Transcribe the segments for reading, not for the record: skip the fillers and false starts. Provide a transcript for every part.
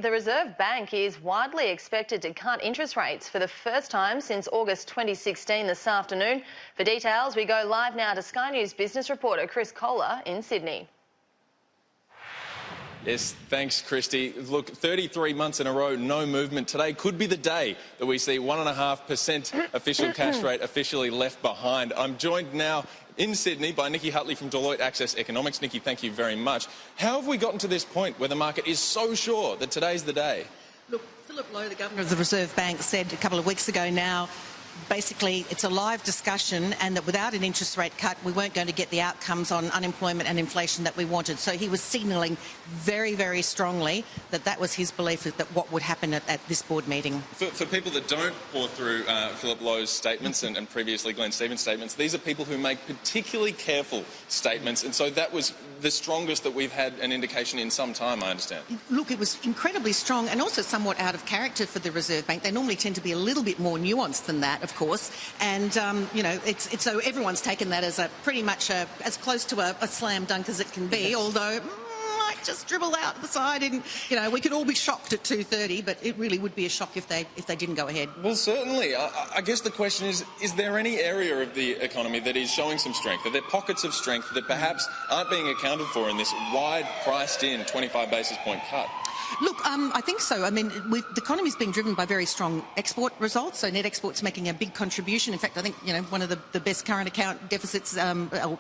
The Reserve Bank is widely expected to cut interest rates for the first time since August 2016 this afternoon. For details, we go live now to Sky News business reporter Chris Kohler in Sydney. Yes, thanks, Christy. Look, 33 months in a row, no movement. Today could be the day that we see 1.5% official cash rate officially left behind. I'm joined now in Sydney by Nicki Hutley from Deloitte Access Economics. Nicki, thank you very much. How have we gotten to this point where the market is so sure that today's the day? Look, Philip Lowe, the Governor of the Reserve Bank, said a couple of weeks ago now, basically it's a live discussion and that without an interest rate cut we weren't going to get the outcomes on unemployment and inflation that we wanted. So he was signalling very, very strongly that that was his belief, that what would happen at this board meeting. For people that don't pour through Philip Lowe's statements and previously Glenn Stevens' statements, these are people who make particularly careful statements, and so that was the strongest that we've had an indication in some time, I understand. Look, it was incredibly strong and also somewhat out of character for the Reserve Bank. They normally tend to be a little bit more nuanced than that, of course, and you know, it's so everyone's taken that as pretty much as close to a slam dunk as it can be. Yes. Although might just dribble out the side, and you know, we could all be shocked at 2:30, but it really would be a shock if they didn't go ahead. Well, certainly. I guess the question is there any area of the economy that is showing some strength? Are there pockets of strength that perhaps aren't being accounted for in this wide, priced-in 25 basis point cut? Look, I think so. I mean, the economy's being driven by very strong export results, so net export's making a big contribution. In fact, I think, you know, one of the best current account deficits about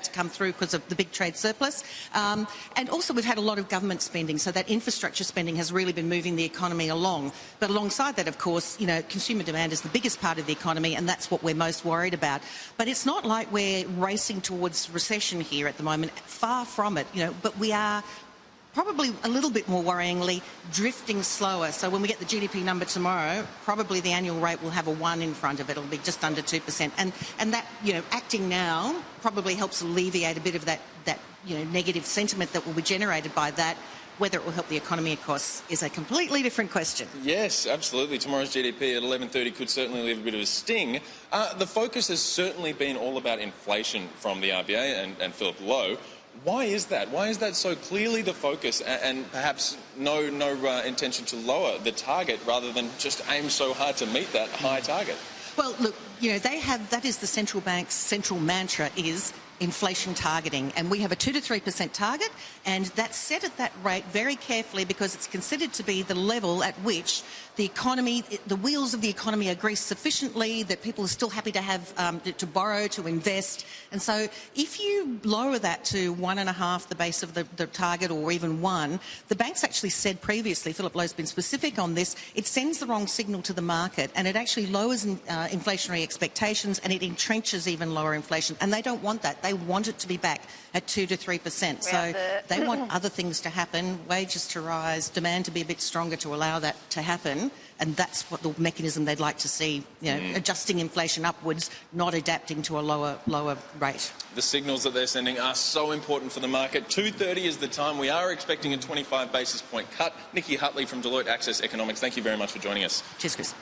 to come through because of the big trade surplus. And also we've had a lot of government spending, so that infrastructure spending has really been moving the economy along. But alongside that, of course, you know, consumer demand is the biggest part of the economy, and that's what we're most worried about. But it's not like we're racing towards recession here at the moment. Far from it, you know, but we are probably a little bit more worryingly drifting slower. So when we get the GDP number tomorrow, probably the annual rate will have a 1 in front of it. It'll be just under 2%. And that, you know, acting now probably helps alleviate a bit of that you know, negative sentiment that will be generated by that. Whether it will help the economy, of course, is a completely different question. Yes, absolutely. Tomorrow's GDP at 11:30 could certainly leave a bit of a sting. The focus has certainly been all about inflation from the RBA and Philip Lowe. Why is that? Why is that so clearly the focus, and perhaps no intention to lower the target rather than just aim so hard to meet that high target? Well, look, you know, that is the central bank's central mantra, is inflation targeting, and we have a 2 to 3% target, and that's set at that rate very carefully because it's considered to be the level at which the economy, the wheels of the economy are greased sufficiently that people are still happy to have to borrow, to invest. And so if you lower that to 1.5, the base of the target, or even 1, the bank's actually said previously, Philip Lowe's been specific on this, it sends the wrong signal to the market, and it actually lowers inflationary expectations, and it entrenches even lower inflation, and they don't want that. They want it to be back at 2 to 3%. So they want other things to happen, wages to rise, demand to be a bit stronger to allow that to happen. And that's what the mechanism they'd like to see, you know, adjusting inflation upwards, not adapting to a lower rate. The signals that they're sending are so important for the market. 2:30 is the time. We are expecting a 25 basis point cut. Nicki Hutley from Deloitte Access Economics, thank you very much for joining us. Cheers, Chris.